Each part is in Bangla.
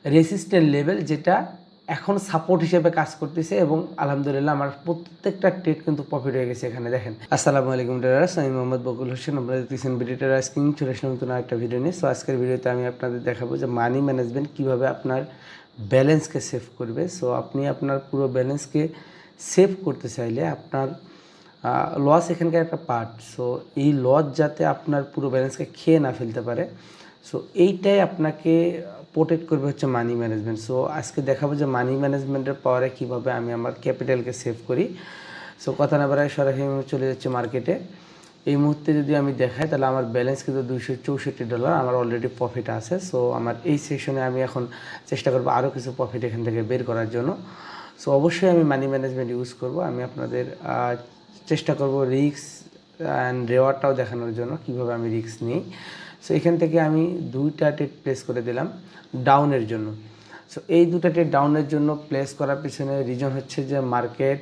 রেসিস্ট্যান্ট লেভেল, যেটা এখন সাপোর্ট হিসেবে কাজ করতেছে এবং আলহামদুলিল্লাহ আমার প্রত্যেকটা ট্রেড কিন্তু প্রফিট হয়ে গেছে। এখানে দেখেন। আসসালামু আলাইকুম ট্রেডার্স, আমি মোহাম্মদ বকুল হোসেন। আপনারা দেখতেছেন ভিডিও ট্রেডার্স কিং চলে আসলাম নতুন একটা ভিডিও নিয়ে। সো আজকের ভিডিওতে আমি আপনাদের দেখাবো যে মানি ম্যানেজমেন্ট কীভাবে আপনার ব্যালেন্সকে সেভ করবে। সো আপনি আপনার পুরো ব্যালেন্সকে সেভ করতে চাইলে আপনার লস এখানকার একটা পার্ট। সো এই লস যাতে আপনার পুরো ব্যালেন্সকে খেয়ে না ফেলতে পারে, সো এইটাই আপনাকে প্রোটেক্ট করবে হচ্ছে মানি ম্যানেজমেন্ট। সো আজকে দেখাবো যে মানি ম্যানেজমেন্টের পাওয়ারে কীভাবে আমি আমার ক্যাপিটালকে সেভ করি। সো কথা না বাড়ায় সরাসরি আমি চলে যাচ্ছি মার্কেটে। এই মুহূর্তে যদি আমি দেখাই তাহলে আমার ব্যালেন্স কিন্তু $264 আমার অলরেডি প্রফিট আছে। সো আমার এই সেশনে আমি এখন চেষ্টা করবো আরও কিছু প্রফিট এখান থেকে বের করার জন্য। সো অবশ্যই আমি মানি ম্যানেজমেন্ট ইউজ করব। আমি আপনাদের চেষ্টা করব রিস্ক অ্যান্ড রেওয়ার্ডটাও দেখানোর জন্য কীভাবে আমি রিস্ক নিই। সো এখান থেকে আমি 2টা ট্রেড প্লেস করে দিলাম ডাউনের জন্য। সো এই 2টা ট্রেড ডাউনের জন্য প্লেস করার পিছনে রিজন হচ্ছে যে মার্কেট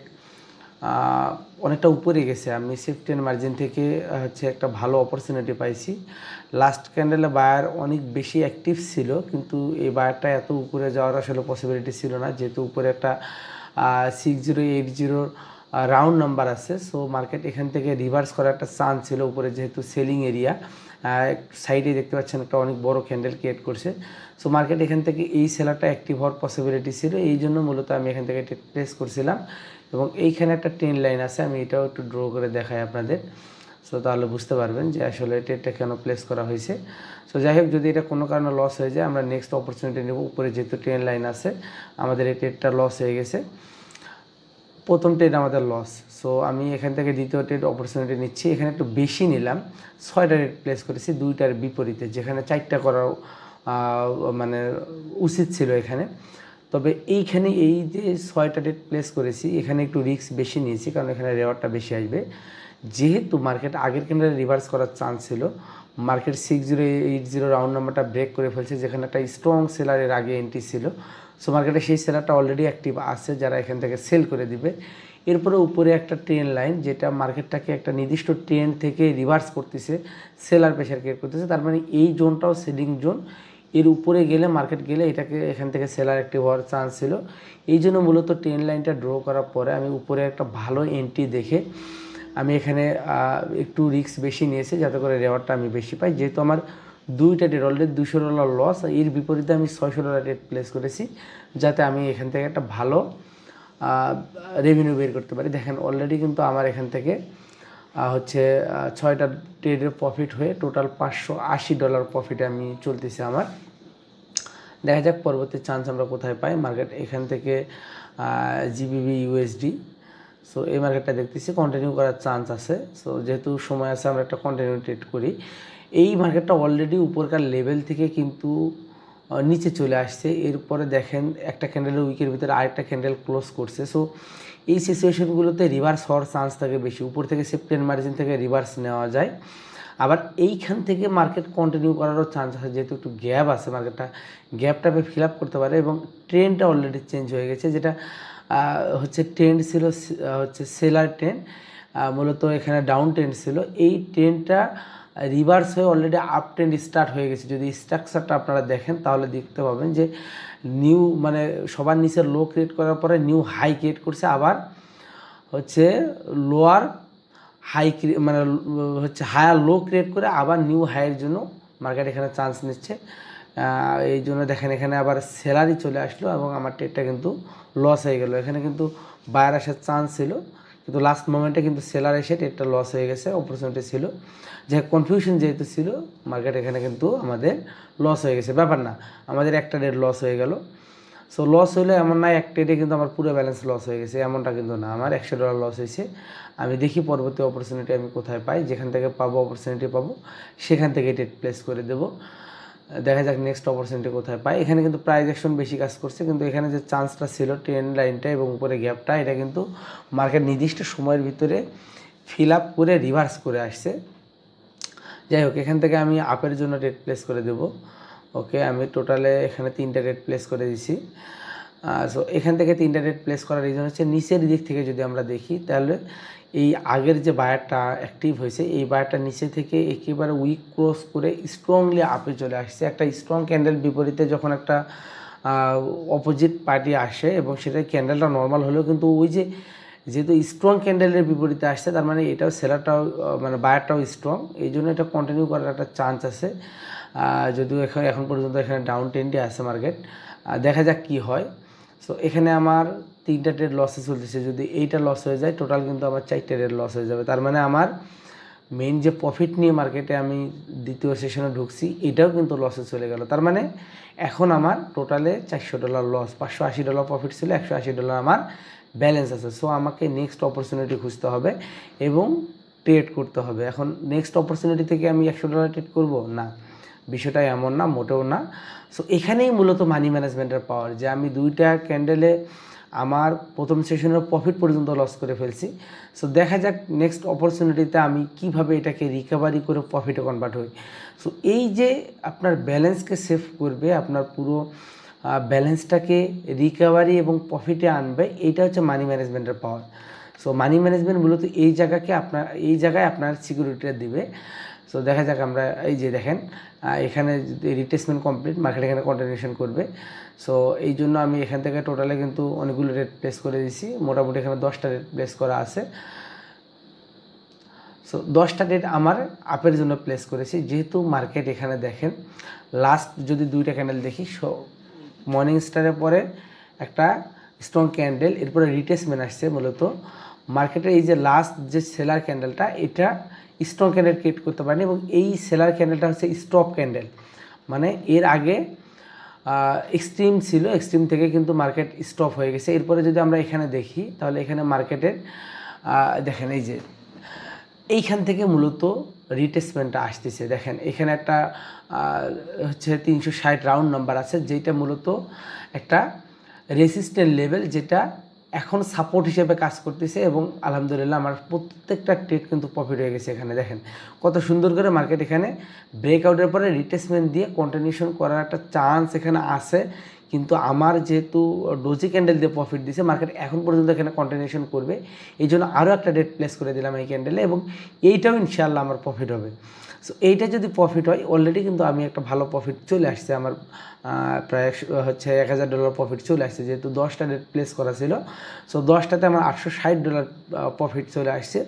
অনেকটা উপরে গেছে। আমি সেফটি অ্যান্ড মার্জিন থেকে হচ্ছে একটা ভালো অপরচুনিটি পাইছি। লাস্ট ক্যান্ডেলে বায়ার অনেক বেশি অ্যাক্টিভ ছিল, কিন্তু এই বায়ারটা এত উপরে যাওয়ার আসলে পসিবিলিটি ছিল না, যেহেতু উপরে একটা 6080 রাউন্ড নাম্বার আছে। সো মার্কেট এখান থেকে রিভার্স করার একটা চান্স ছিল উপরে, যেহেতু সেলিং এরিয়া। সাইডে দেখতে পাচ্ছেন একটা অনেক বড় ক্যান্ডেল ক্রিয়েট করছে। সো মার্কেট এখান থেকে এই সেলারটা অ্যাক্টিভ হওয়ার পসিবিলিটি ছিল, এই জন্য মূলত আমি এখান থেকে প্লেস করছিলাম। এবং এইখানে একটা ট্রেন লাইন আছে, আমি এটাও একটু ড্র করে দেখাই আপনাদের। সো তাহলে বুঝতে পারবেন যে আসলে ট্রেডটা কেন প্লেস করা হয়েছে। সো যাই হোক, যদি এটা কোনো কারণে লস হয়ে যায় আমরা নেক্সট অপরচুনিটি নেব। উপরে যেহেতু ট্রেন লাইন আছে, আমাদের এই ট্রেডটা লস হয়ে গেছে। প্রথম ট্রেড আমাদের লস। সো আমি এখান থেকে দ্বিতীয় ট্রেড অপরচুনিটি নিচ্ছি। এখানে একটু বেশি নিলাম, 6টা ট্রেড প্লেস করেছি 2টার বিপরীতে, যেখানে 4টা করা মানে উচিত ছিল এখানে। তবে এইখানে এই যে 6টা ট্রেড প্লেস করেছি, এখানে একটু রিস্ক বেশি নিয়েছি, কারণ এখানে রেওয়ার্ডটা বেশি আসবে। যেহেতু মার্কেট আগের ক্যান্ডেলে রিভার্স করার চান্স ছিল, মার্কেট 6080 রাউন্ড নাম্বারটা ব্রেক করে ফেলছে, যেখানে একটা স্ট্রং সেলারের আগে এন্ট্রি ছিল। সো মার্কেটে সেই সেলারটা অলরেডি অ্যাক্টিভ আছে, যারা এখান থেকে সেল করে দিবে। এরপরে উপরে একটা ট্রেন লাইন, যেটা মার্কেটটাকে একটা নির্দিষ্ট ট্রেন থেকে রিভার্স করতেছে, সেলার প্রেশার ক্রিয়েট করতেছে। তার মানে এই জোনটাও সেলিং জোন। এর উপরে গেলে মার্কেট গেলে এটাকে এখান থেকে সেলার অ্যাক্টিভ হওয়ার চান্স ছিল। এই জন্য মূলত ট্রেন লাইনটা ড্র করার পরে আমি উপরে একটা ভালো এন্ট্রি দেখে আমি এখানে একটু রিস্ক বেশি নিয়েছি, যাতে করে রেওয়ার্ডটা আমি বেশি পাই। যেহেতু আমার 2টা ট্রেড অলরেডি $200 লস, এর বিপরীতে আমি $600 ট্রেড প্লেস করেছি, যাতে আমি এখান থেকে একটা ভালো রেভিনিউ বের করতে পারি। দেখেন অলরেডি কিন্তু আমার এখান থেকে হচ্ছে 6টা ট্রেডের প্রফিট হয়ে টোটাল $580 প্রফিটে আমি চলতেছি আমার। দেখা যাক পরবর্তী চান্স আমরা কোথায় পাই। মার্কেট এখান থেকে জিবিবি ইউএসডি, সো এই মার্কেটটা দেখতেছি কন্টিনিউ করার চান্স আছে। সো যেহেতু সময় আছে আমরা একটা কন্টিনিউ ট্রেড করি। এই মার্কেটটা অলরেডি উপরকার লেভেল থেকে কিন্তু নিচে চলে আসছে। এরপরে দেখেন একটা ক্যান্ডেলের উইকের ভিতরে আরেকটা ক্যান্ডেল ক্লোজ করছে। সো এই সিচুয়েশনগুলোতে রিভার্স হওয়ার চান্স থাকে বেশি। উপর থেকে সেফটি অ্যান্ড মার্জিন থেকে রিভার্স নেওয়া যায়। আবার এইখান থেকে মার্কেট কন্টিনিউ করারও চান্স আছে, যেহেতু একটু গ্যাপ আছে, মার্কেটটা গ্যাপটা ফিল আপ করতে পারে। এবং ট্রেন্ডটা অলরেডি চেঞ্জ হয়ে গেছে, যেটা হচ্ছে ট্রেন্ড ছিল হচ্ছে সেলার ট্রেন্ড, মূলত এখানে ডাউন ট্রেন্ড ছিল। এই ট্রেন্ডটা রিভার্স হয়ে অলরেডি আপ ট্রেন্ড স্টার্ট হয়ে গেছে। যদি স্ট্রাকচারটা আপনারা দেখেন তাহলে দেখতে পাবেন যে নিউ মানে সবার নিচের লো ক্রিয়েট করার পরে নিউ হাই ক্রিয়েট করছে, আবার হচ্ছে লোয়ার হাই মানে হচ্ছে হায়ার লো ক্রিয়েট করে আবার নিউ হাইয়ের জন্য মার্কেট এখানে চান্স নিচ্ছে। এই জন্য দেখেন এখানে আবার সেলারই চলে আসলো এবং আমার ট্রেডটা কিন্তু লস হয়ে গেল। এখানে কিন্তু বায়ার আসার চান্স ছিল, কিন্তু লাস্ট মোমেন্টে কিন্তু সেলার এসে ট্রেডটা লস হয়ে গেছে। অপরচুনিটি ছিল, যে কনফিউশন যেহেতু ছিল মার্কেট, এখানে কিন্তু আমাদের লস হয়ে গেছে। ব্যাপার না, আমাদের একটা ট্রেড লস হয়ে গেল। সো লস হলে এমন না এক ট্রেডে কিন্তু আমার পুরো ব্যালেন্স লস হয়ে গেছে, এমনটা কিন্তু না। আমার $100 লস হয়েছে। আমি দেখি পরবর্তী অপরচুনিটি আমি কোথায় পাই, যেখান থেকে পাবো অপরচুনিটি পাবো সেখান থেকে ট্রেড প্লেস করে দেবো। দেখা যাক নেক্সট অপরচুনিটি কোথায় পাই। এখানে কিন্তু প্রাইস অ্যাকশন বেশি কাজ করছে, কিন্তু এখানে যে চান্সটা ছিল ট্রেন লাইনটা এবং উপরে গ্যাপটা, এটা কিন্তু মার্কেট নির্দিষ্ট সময়ের ভিতরে ফিল আপ করে রিভার্স করে আসছে। যাই হোক, এখান থেকে আমি আপের জন্য ট্রেড প্লেস করে দেবো। ওকে, আমি টোটালে এখানে 3টা ট্রেড প্লেস করে দিছি। সো এখান থেকে 3টা ট্রেড প্লেস করার রিজন হচ্ছে নিচের দিক থেকে যদি আমরা দেখি, তাহলে এই আগের যে বায়ারটা অ্যাক্টিভ হয়েছে, এই বায়ারটা নিচে থেকে একেবারে উইক ক্রস করে স্ট্রংলি আপে চলে আসছে। একটা স্ট্রং ক্যান্ডেল বিপরীতে যখন একটা অপোজিট পার্টি আসে এবং সেটা ক্যান্ডেলটা নর্মাল হলেও কিন্তু ওই যে যেহেতু স্ট্রং ক্যান্ডেলের বিপরীতে আসছে, তার মানে এটাও সেলারটাও মানে বায়ারটাও স্ট্রং, এই জন্য এটা কন্টিনিউ করার একটা চান্স আছে। যদিও এখন পর্যন্ত এখানে ডাউন ট্রেন্ডে আছে মার্কেট, দেখা যাক কি হয়। সো এখানে আমার 3টা ট্রেড লসে চলতেছে, যদি এইটা লস হয়ে যায় টোটাল কিন্তু আমার 4টা ট্রেড লস হয়ে যাবে। তার মানে আমার মেইন যে প্রফিট নিয়ে মার্কেটে আমি দ্বিতীয় সেশনে ঢুকছি এটাও কিন্তু লসে চলে গেল। তার মানে এখন আমার টোটালে $400 লস, $580 প্রফিট ছিল, $180 আমার ব্যালেন্স আছে। সো আমাকে নেক্সট অপরচুনিটি খুঁজতে হবে এবং ট্রেড করতে হবে। এখন নেক্সট অপরচুনিটি থেকে আমি $100 ট্রেড করব না, বিষয়টা এমন না, মোটেও না। সো এখানেই মূলত মানি ম্যানেজমেন্টের পাওয়ার, যে আমি 2টা ক্যান্ডেলে আমার প্রথম সেশনের প্রফিট পর্যন্ত লস করে ফেলছি। সো দেখা যাক নেক্সট অপরচুনিটিতে আমি কিভাবে এটাকে রিকভারি করে প্রফিটে কনভার্ট হই। সো এই যে আপনার ব্যালেন্সকে সেভ করবে, আপনার পুরো ব্যালেন্সটাকে রিকভারি এবং প্রফিটে আনবে, এইটা হচ্ছে মানি ম্যানেজমেন্টের পাওয়ার। সো মানি ম্যানেজমেন্ট মূলত এই জায়গায় আপনার সিকিউরিটিটা দিবে। সো দেখা যাক আমরা এই যে দেখেন এখানে রিটেসমেন্ট কমপ্লিট, মার্কেট এখানে কন্টিনিউশন করবে। সো এই জন্য আমি এখান থেকে টোটালে কিন্তু অনেকগুলো রেট প্লেস করে দিয়েছি, মোটামুটি এখানে 10টা রেট প্লেস করা আছে। সো 10টা রেট আমার আপের জন্য প্লেস করেছি, যেহেতু মার্কেট এখানে দেখেন লাস্ট যদি 2টা ক্যান্ডেল দেখি, মর্নিং স্টারের পরে একটা স্ট্রং ক্যান্ডেল, এরপরে রিটেসমেন্ট আসছে। মূলত মার্কেটের এই যে লাস্ট যে সেলার ক্যান্ডেলটা, এটা স্ট্রং ক্যান্ডেল ক্রিয়েট করতে পারেনি এবং এই সেলার ক্যান্ডেলটা হচ্ছে স্টপ ক্যান্ডেল, মানে এর আগে এক্সট্রিম ছিল, এক্সট্রিম থেকে কিন্তু মার্কেট স্টপ হয়ে গেছে। এরপরে যদি আমরা এখানে দেখি তাহলে এখানে মার্কেটের দেখেন এই যে এইখান থেকে মূলত রিটেসমেন্টটা আসতেছে। দেখেন এখানে একটা হচ্ছে 360 রাউন্ড নাম্বার আছে, যেটা মূলত একটা রেসিস্ট্যান্ট লেভেল, যেটা এখন সাপোর্ট হিসেবে কাজ করতেছে এবং আলহামদুলিল্লাহ আমার প্রত্যেকটা ট্রেড কিন্তু প্রফিট হয়ে গেছে। এখানে দেখেন কত সুন্দর করে মার্কেট এখানে ব্রেকআউটের পরে রিটেসমেন্ট দিয়ে কন্টিনিউশন করার একটা চান্স এখানে আছে, কিন্তু আমার যেহেতু ডোজি ক্যান্ডেল দিয়ে প্রফিট দিছে, মার্কেট এখন পর্যন্ত এখানে কন্টিনিউশন করবে, এই জন্য আরও একটা ডেট প্লেস করে দিলাম এই ক্যান্ডেলে এবং এইটাও ইনশাআল্লাহ আমার প্রফিট হবে। সো এইটা যদি প্রফিট হয়, অলরেডি কিন্তু আমি একটা ভালো প্রফিট চলে আসছে আমার, প্রায় হচ্ছে $1000 প্রফিট চলে আসছে, যেহেতু 10টা ডেট প্লেস করা ছিল। সো 10টাতে আমার $860 প্রফিট চলে আসছে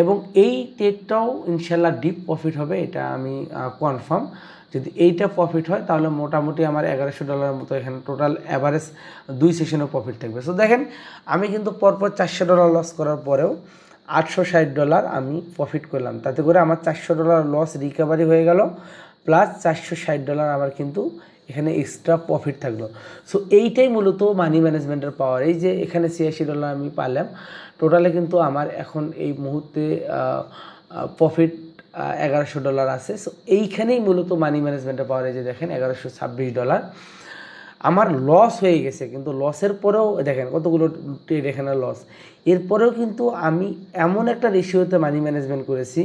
এবং এই ট্রেডটাও ইনশাল্লাহ ডিপ প্রফিট হবে, এটা আমি কনফার্ম। যদি এইটা প্রফিট হয় তাহলে মোটামুটি আমার $1100 মতো এখানে টোটাল অ্যাভারেজ 2 সেশনের প্রফিট থাকবে। সো দেখেন আমি কিন্তু পরপর $400 লস করার পরেও $860 আমি প্রফিট করলাম, তাতে করে আমার $400 লস রিকভারি হয়ে গেল, প্লাস $460 আমার কিন্তু এখানে এক্সট্রা প্রফিট থাকলো। সো এইটাই মূলত মানি ম্যানেজমেন্টের পাওয়ার। এই যে এখানে $86 আমি পারলাম, টোটালে কিন্তু আমার এখন এই মুহূর্তে প্রফিট $1100 আছে। সো এইখানেই মূলত মানি ম্যানেজমেন্টের পাওয়ার। এই যে দেখেন $1126 আমার লস হয়ে গেছে, কিন্তু লসের পরেও দেখেন কতগুলো ট্রেড এখানে লস, এরপরেও কিন্তু আমি এমন একটা রেশিওতে মানি ম্যানেজমেন্ট করেছি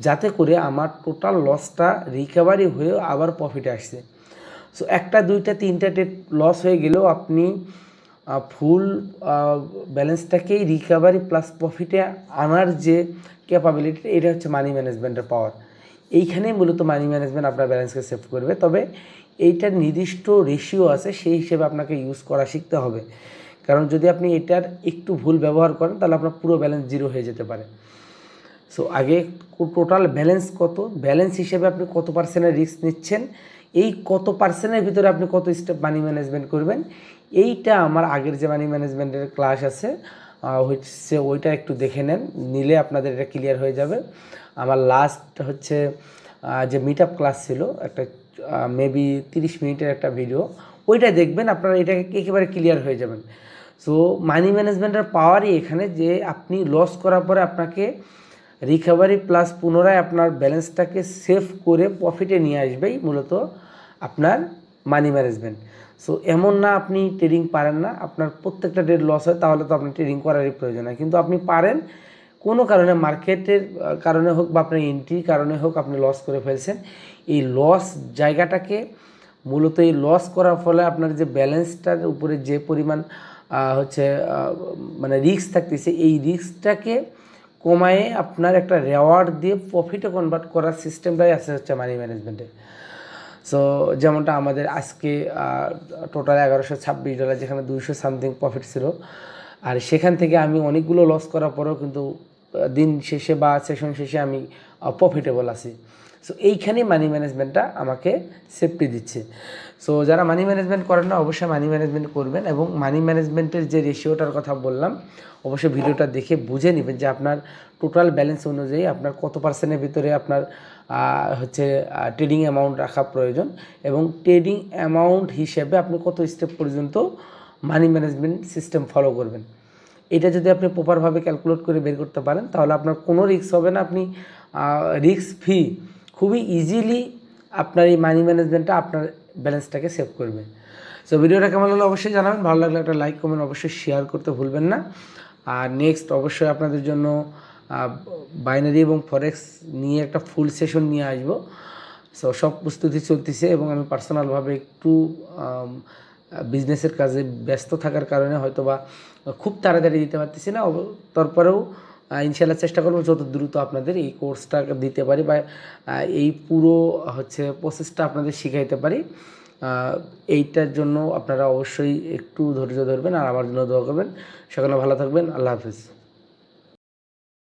যাতে করে আমার টোটাল লসটা রিকভারি হয়েও আবার প্রফিটে আসছে। সো 1টা 2টা 3টা ট্রেড লস হয়ে গেলেও আপনি ফুল ব্যালেন্সটাকেই রিকভারি প্লাস প্রফিটে আনার যে ক্যাপাবিলিটি, এটা হচ্ছে মানি ম্যানেজমেন্টের পাওয়ার। এইখানেই মূলত মানি ম্যানেজমেন্ট আপনার ব্যালেন্সকে সেভ করবে। তবে এইটার নির্দিষ্ট রেশিও আছে, সেই হিসেবে আপনাকে ইউজ করা শিখতে হবে, কারণ যদি আপনি এটার একটু ভুল ব্যবহার করেন তাহলে আপনার পুরো ব্যালেন্স জিরো হয়ে যেতে পারে। সো আগে টোটাল ব্যালেন্স কত, ব্যালেন্স হিসেবে আপনি কত পার্সেন্টের রিস্ক নিচ্ছেন, এই কত পার্সেন্টের ভিতরে আপনি কত স্টেপ মানি ম্যানেজমেন্ট করবেন, এইটা আমার আগের যে মানি ম্যানেজমেন্টের ক্লাস আছে হচ্ছে ওইটা একটু দেখে নেন, নিলে আপনাদের এটা ক্লিয়ার হয়ে যাবে। আমার লাস্ট হচ্ছে যে মিট আপ ক্লাস ছিল, একটা মেবি 30 মিনিটের একটা ভিডিও, ওইটা দেখবেন, আপনারা এটা একেবারে ক্লিয়ার হয়ে যাবেন। সো মানি ম্যানেজমেন্টের পাওয়ারই এখানে, যে আপনি লস করার পরে আপনাকে রিকভারি প্লাস পুনরায় আপনার ব্যালেন্সটাকে সেভ করে প্রফিটে নিয়ে আসবেই মূলত আপনার মানি ম্যানেজমেন্ট। সো এমন না আপনি ট্রেডিং পারেন না, আপনার প্রত্যেকটা ট্রেড লস হয়, তাহলে তো আপনি ট্রেডিং করারই প্রয়োজন হয়, কিন্তু আপনি পারেন কোনো কারণে, মার্কেটের কারণে হোক বা আপনার এন্ট্রির কারণে হোক আপনি লস করে ফেলছেন। এই লস জায়গাটাকে মূলত এই লস করার ফলে আপনার যে ব্যালেন্সটার উপরে যে পরিমাণ হচ্ছে মানে রিস্ক থাকতেছে, এই রিস্কটাকে কমায়ে আপনার একটা রেওয়ার্ড দিয়ে প্রফিটে কনভার্ট করার সিস্টেমটাই আছে হচ্ছে মানি ম্যানেজমেন্টে। সো যেমনটা আমাদের আজকে টোটাল $1126, যেখানে 200 সামথিং প্রফিট ছিল, আর সেখান থেকে আমি অনেকগুলো লস করার পরেও কিন্তু দিন শেষে বা সেশন শেষে আমি প্রফিটেবল আছি। সো এইখানে মানি ম্যানেজমেন্টটা আমাকে সেফটি দিচ্ছে। সো যারা মানি ম্যানেজমেন্ট করেন না, অবশ্যই মানি ম্যানেজমেন্ট করবেন, এবং মানি ম্যানেজমেন্টের যে রেশিওটার কথা বললাম, অবশ্যই ভিডিওটা দেখে বুঝে নেবেন যে আপনার টোটাল ব্যালেন্স অনুযায়ী আপনার কত পার্সেন্টের ভিতরে আপনার হচ্ছে ট্রেডিং অ্যামাউন্ট রাখা প্রয়োজন, এবং ট্রেডিং অ্যামাউন্ট হিসেবে আপনি কত স্টেপ পর্যন্ত মানি ম্যানেজমেন্ট সিস্টেম ফলো করবেন। এটা যদি আপনি প্রপারভাবে ক্যালকুলেট করে বের করতে পারেন, তাহলে আপনার কোনো রিস্ক হবে না। আপনি রিস্ক ফ্রি খুবই ইজিলি আপনার এই মানি ম্যানেজমেন্টটা আপনার ব্যালেন্সটাকে সেভ করবে। সো ভিডিওটা কেমন হলো অবশ্যই জানাবেন, ভালো লাগলে একটা লাইক কমেন্ট অবশ্যই শেয়ার করতে ভুলবেন না। আর নেক্সট অবশ্যই আপনাদের জন্য বাইনারি এবং ফরেক্স নিয়ে একটা ফুল সেশন নিয়ে আসবো। সো সব প্রস্তুতি চলতেছে, এবং আমি পার্সোনালভাবে একটু বিজনেসের কাজে ব্যস্ত থাকার কারণে হয়তো বা খুব তাড়াতাড়ি দিতে পারতেছি না। তারপরেও ইনশাআল্লাহ চেষ্টা করবো যত দ্রুত আপনাদের এই কোর্সটা দিতে পারি, বা এই পুরো হচ্ছে প্রসেসটা আপনাদের শিখাইতে পারি। এইটার জন্য আপনারা অবশ্যই একটু ধৈর্য ধরবেন, আর আমার জন্য দোয়া করবেন। সকলে ভালো থাকবেন। আল্লাহ হাফিজ।